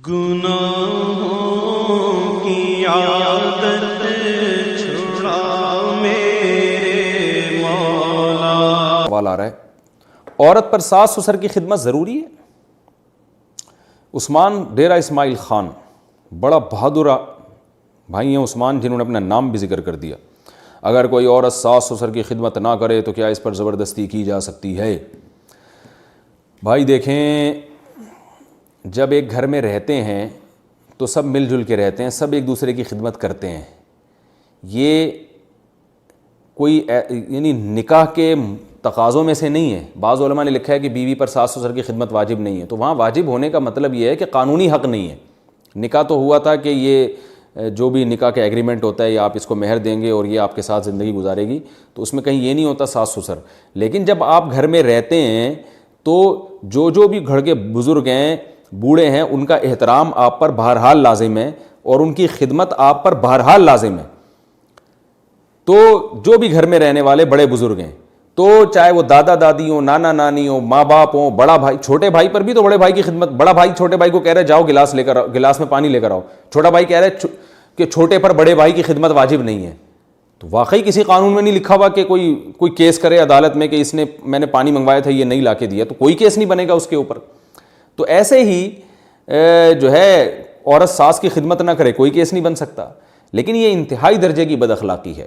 گناہوں کی عادت چھڑا میرے مولا۔ سوال آ رہا ہے، عورت پر ساس سسر کی خدمت ضروری ہے؟ عثمان ڈیرہ اسماعیل خان بڑا بہادر بھائی ہیں عثمان، جنہوں نے اپنا نام بھی ذکر کر دیا۔ اگر کوئی عورت ساس سسر کی خدمت نہ کرے تو کیا اس پر زبردستی کی جا سکتی ہے؟ بھائی دیکھیں، جب ایک گھر میں رہتے ہیں تو سب مل جل کے رہتے ہیں، سب ایک دوسرے کی خدمت کرتے ہیں۔ یہ کوئی یعنی نکاح کے تقاضوں میں سے نہیں ہے۔ بعض علماء نے لکھا ہے کہ بیوی پر ساس سسر کی خدمت واجب نہیں ہے، تو وہاں واجب ہونے کا مطلب یہ ہے کہ قانونی حق نہیں ہے۔ نکاح تو ہوا تھا کہ یہ جو بھی نکاح کا ایگریمنٹ ہوتا ہے، یا آپ اس کو مہر دیں گے اور یہ آپ کے ساتھ زندگی گزارے گی، تو اس میں کہیں یہ نہیں ہوتا ساس سسر۔ لیکن جب آپ گھر میں رہتے ہیں تو جو بھی گھر کے بزرگ ہیں، بوڑھے ہیں، ان کا احترام آپ پر بہرحال لازم ہے اور ان کی خدمت آپ پر بہرحال لازم ہے۔ تو جو بھی گھر میں رہنے والے بڑے بزرگ ہیں، تو چاہے وہ دادا دادی ہوں، نانا نانی ہوں، ماں باپ ہوں، بڑا بھائی، چھوٹے بھائی پر بھی تو بڑے بھائی کی خدمت۔ بڑا بھائی چھوٹے بھائی کو کہہ رہا ہے جاؤ گلاس لے کر آؤ، گلاس میں پانی لے کر آؤ، چھوٹا بھائی کہہ رہا ہے کہ چھوٹے پر بڑے بھائی کی خدمت واجب نہیں ہے۔ تو واقعی کسی قانون میں نہیں لکھا ہوا کہ کوئی کیس کرے عدالت میں کہ میں نے پانی منگوایا تھا یہ نہیں لا کے دیا، تو کوئی کیس نہیں بنے گا اس کے اوپر۔ تو ایسے ہی جو ہے عورت ساس کی خدمت نہ کرے، کوئی کیس نہیں بن سکتا۔ لیکن یہ انتہائی درجے کی بد اخلاقی ہے۔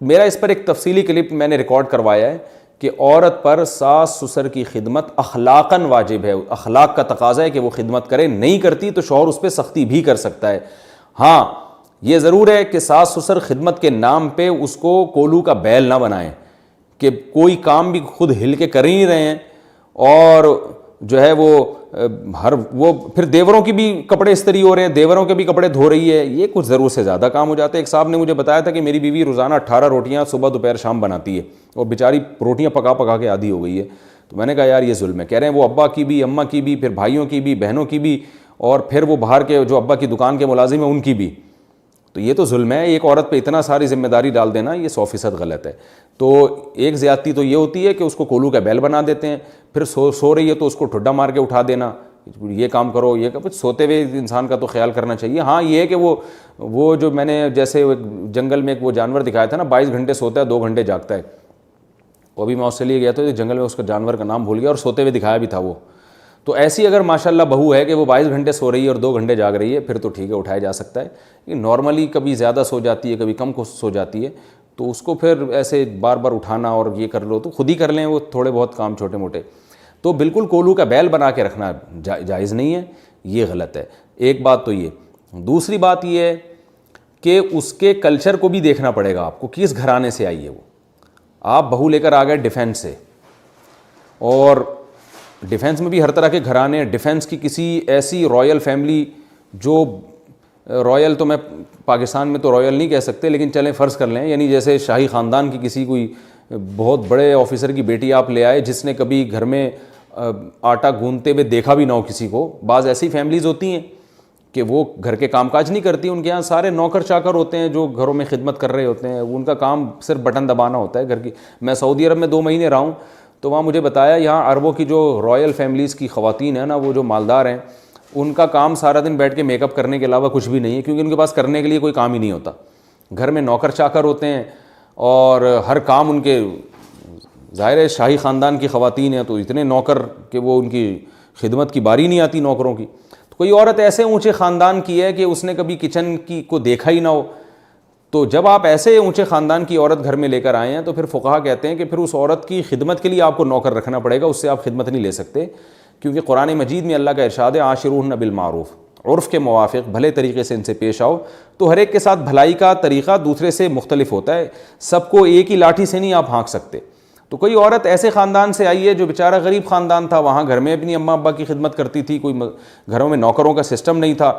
میرا اس پر ایک تفصیلی کلپ میں نے ریکارڈ کروایا ہے کہ عورت پر ساس سسر کی خدمت اخلاقاً واجب ہے، اخلاق کا تقاضا ہے کہ وہ خدمت کرے، نہیں کرتی تو شوہر اس پہ سختی بھی کر سکتا ہے۔ ہاں یہ ضرور ہے کہ ساس سسر خدمت کے نام پہ اس کو کولو کا بیل نہ بنائیں کہ کوئی کام بھی خود ہل کے کر ہی نہیں رہے ہیں، اور جو ہے وہ پھر دیوروں کی بھی کپڑے استری ہو رہے ہیں، دیوروں کے بھی کپڑے دھو رہی ہے، یہ کچھ ضرور سے زیادہ کام ہو جاتا ہے۔ ایک صاحب نے مجھے بتایا تھا کہ میری بیوی روزانہ 18 روٹیاں صبح دوپہر شام بناتی ہے، اور بیچاری روٹیاں پکا پکا کے عادی ہو گئی ہے۔ تو میں نے کہا یار یہ ظلم ہے۔ کہہ رہے ہیں وہ ابا کی بھی، اماں کی بھی، پھر بھائیوں کی بھی، بہنوں کی بھی، اور پھر وہ باہر کے جو ابا کی دکان کے ملازم ہیں ان کی بھی۔ تو یہ تو ظلم ہے، ایک عورت پہ اتنا ساری ذمہ داری ڈال دینا، یہ 100% غلط ہے۔ تو ایک زیادتی تو یہ ہوتی ہے کہ اس کو کولو کا بیل بنا دیتے ہیں، پھر سو رہی ہے تو اس کو ٹھڈا مار کے اٹھا دینا، یہ کام کرو یہ کرو۔ سوتے ہوئے انسان کا تو خیال کرنا چاہیے۔ ہاں یہ ہے کہ وہ جو میں نے جیسے جنگل میں ایک وہ جانور دکھایا تھا نا، 22 گھنٹے سوتا ہے 2 گھنٹے جاگتا ہے، وہ ابھی میں آسٹریلیا گیا تو جنگل میں اس کا جانور کا نام بھول گیا اور سوتے ہوئے دکھایا بھی تھا وہ۔ تو ایسی اگر ماشاءاللہ بہو ہے کہ وہ 22 گھنٹے سو رہی ہے اور 2 گھنٹے جاگ رہی ہے، پھر تو ٹھیک ہے، اٹھایا جا سکتا ہے۔ یہ نارملی کبھی زیادہ سو جاتی ہے، کبھی کم کو سو جاتی ہے، تو اس کو پھر ایسے بار بار اٹھانا اور یہ کر لو تو خود ہی کر لیں وہ تھوڑے بہت کام چھوٹے موٹے۔ تو بالکل کولو کا بیل بنا کے رکھنا جائز نہیں ہے، یہ غلط ہے۔ ایک بات تو یہ۔ دوسری بات یہ ہے کہ اس کے کلچر کو بھی دیکھنا پڑے گا آپ کو، کس گھرانے سے آئی ہے وہ۔ آپ بہو لے کر آ گئے ڈیفینس سے، اور ڈیفینس میں بھی ہر طرح کے گھرانے، ڈیفینس کی کسی ایسی رائل فیملی جو رائل، تو میں پاکستان میں تو رائل نہیں کہہ سکتے لیکن چلیں فرض کر لیں، یعنی جیسے شاہی خاندان کی کسی کوئی بہت بڑے آفیسر کی بیٹی آپ لے آئے جس نے کبھی گھر میں آٹا گوندتے ہوئے دیکھا بھی نہ ہو کسی کو۔ بعض ایسی فیملیز ہوتی ہیں کہ وہ گھر کے کام کاج نہیں کرتی، ان کے یہاں سارے نوکر چاکر ہوتے ہیں جو گھروں میں خدمت کر رہے ہوتے ہیں، ان کا کام صرف بٹن دبانا ہوتا ہے گھر کی۔ میں سعودی عرب میں 2 مہینے رہا ہوں، تو وہاں مجھے بتایا یہاں عربوں کی جو رائل فیملیز کی خواتین ہیں نا، وہ جو مالدار ہیں، ان کا کام سارا دن بیٹھ کے میک اپ کرنے کے علاوہ کچھ بھی نہیں ہے، کیونکہ ان کے پاس کرنے کے لیے کوئی کام ہی نہیں ہوتا۔ گھر میں نوکر چاکر ہوتے ہیں اور ہر کام ان کے، ظاہر ہے شاہی خاندان کی خواتین ہیں تو اتنے نوکر کہ وہ ان کی خدمت کی باری نہیں آتی نوکروں کی۔ تو کوئی عورت ایسے اونچے خاندان کی ہے کہ اس نے کبھی کچن کی کو دیکھا ہی نہ ہو، تو جب آپ ایسے اونچے خاندان کی عورت گھر میں لے کر آئے ہیں تو پھر فقہا کہتے ہیں کہ پھر اس عورت کی خدمت کے لیے آپ کو نوکر رکھنا پڑے گا، اس سے آپ خدمت نہیں لے سکتے، کیونکہ قرآن مجید میں اللہ کا ارشاد ہے عاشروہن بالمعروف، عرف کے موافق بھلے طریقے سے ان سے پیش آؤ۔ تو ہر ایک کے ساتھ بھلائی کا طریقہ دوسرے سے مختلف ہوتا ہے، سب کو ایک ہی لاٹھی سے نہیں آپ ہانک سکتے۔ تو کوئی عورت ایسے خاندان سے آئی ہے جو بیچارہ غریب خاندان تھا، وہاں گھر میں اپنی اماں ابا کی خدمت کرتی تھی، کوئی گھروں میں نوکروں کا سسٹم نہیں تھا،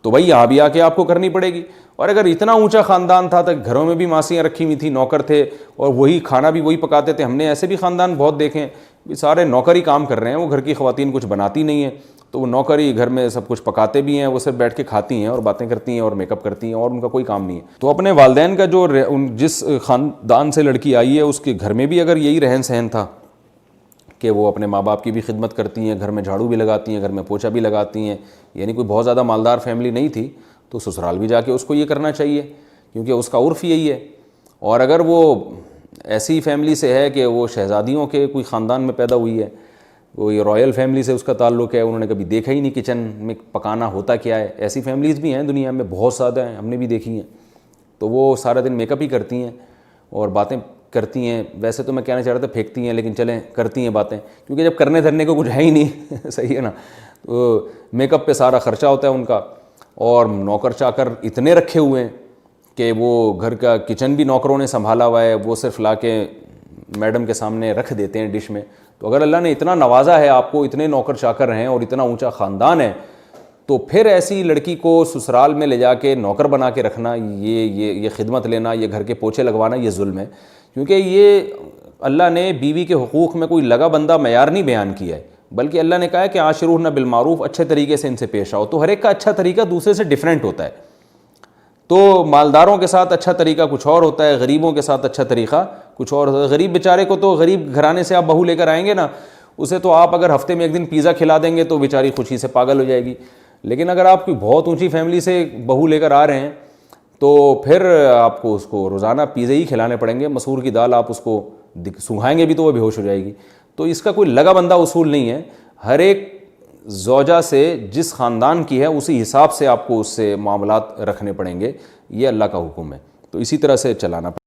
تو بھائی یہاں بھی آ کے آپ کو کرنی پڑے گی۔ اور اگر اتنا اونچا خاندان تھا تو گھروں میں بھی ماسیاں رکھی ہوئی تھیں، نوکر تھے، اور وہی کھانا بھی وہی پکاتے تھے۔ ہم نے ایسے بھی خاندان بہت دیکھے ہیں، سارے نوکر ہی کام کر رہے ہیں، وہ گھر کی خواتین کچھ بناتی نہیں ہیں، تو وہ نوکر ہی گھر میں سب کچھ پکاتے بھی ہیں، وہ صرف بیٹھ کے کھاتی ہیں اور باتیں کرتی ہیں اور میک اپ کرتی ہیں، اور ان کا کوئی کام نہیں ہے۔ تو اپنے والدین کا جو جس خاندان سے لڑکی آئی ہے اس کے گھر میں بھی اگر یہی رہن سہن تھا کہ وہ اپنے ماں باپ کی بھی خدمت کرتی ہیں, گھر میں جھاڑو بھی لگاتی ہیں, گھر میں پوچھا بھی لگاتی ہیں, یعنی کوئی بہت زیادہ مالدار فیملی نہیں تھی, تو سسرال بھی جا کے اس کو یہ کرنا چاہیے, کیونکہ اس کا عرف یہی ہے. اور اگر وہ ایسی فیملی سے ہے کہ وہ شہزادیوں کے کوئی خاندان میں پیدا ہوئی ہے, وہ یہ رائل فیملی سے اس کا تعلق ہے, انہوں نے کبھی دیکھا ہی نہیں کچن میں پکانا ہوتا کیا ہے, ایسی فیملیز بھی ہیں دنیا میں, بہت زیادہ ہیں, ہم نے بھی دیکھی ہیں, تو وہ سارا دن میک اپ ہی کرتی ہیں اور باتیں کرتی ہیں. ویسے تو میں کہنا چاہ رہا تھا پھینکتی ہیں, لیکن چلیں کرتی ہیں باتیں, کیونکہ جب کرنے دھرنے کو کچھ ہے ہی نہیں صحیح ہے نا, تو میک اپ پہ سارا خرچہ ہوتا ہے ان کا. اور نوکر چاکر اتنے رکھے ہوئے ہیں کہ وہ گھر کا کچن بھی نوکروں نے سنبھالا ہوا ہے, وہ صرف لا کے میڈم کے سامنے رکھ دیتے ہیں ڈش میں. تو اگر اللہ نے اتنا نوازا ہے آپ کو, اتنے نوکر چاکر ہیں اور اتنا اونچا خاندان ہے, تو پھر ایسی لڑکی کو سسرال میں لے جا کے نوکر بنا کے رکھنا, یہ خدمت لینا, یہ گھر کے پوچھے لگوانا, یہ ظلم ہے. کیونکہ یہ اللہ نے بیوی کے حقوق میں کوئی لگا بندہ معیار نہیں بیان کیا ہے, بلکہ اللہ نے کہا ہے کہ عاشروہن بالمعروف, اچھے طریقے سے ان سے پیش آؤ. تو ہر ایک کا اچھا طریقہ دوسرے سے ڈیفرنٹ ہوتا ہے. تو مالداروں کے ساتھ اچھا طریقہ کچھ اور ہوتا ہے, غریبوں کے ساتھ اچھا طریقہ کچھ اور ہوتا ہے. غریب بیچارے کو تو, غریب گھرانے سے آپ بہو لے کر آئیں گے نا, اسے تو آپ اگر ہفتے میں ایک دن پیزا کھلا دیں گے تو بیچاری خوشی سے پاگل ہو جائے گی. لیکن اگر آپ کی بہت اونچی فیملی سے بہو لے کر آ رہے ہیں تو پھر آپ کو اس کو روزانہ پیزے ہی کھلانے پڑیں گے. مسور کی دال آپ اس کو سنگھائیں گے بھی تو وہ بے ہوش ہو جائے گی. تو اس کا کوئی لگا بندہ اصول نہیں ہے. ہر ایک زوجہ سے جس خاندان کی ہے اسی حساب سے آپ کو اس سے معاملات رکھنے پڑیں گے, یہ اللہ کا حکم ہے. تو اسی طرح سے چلانا پڑے.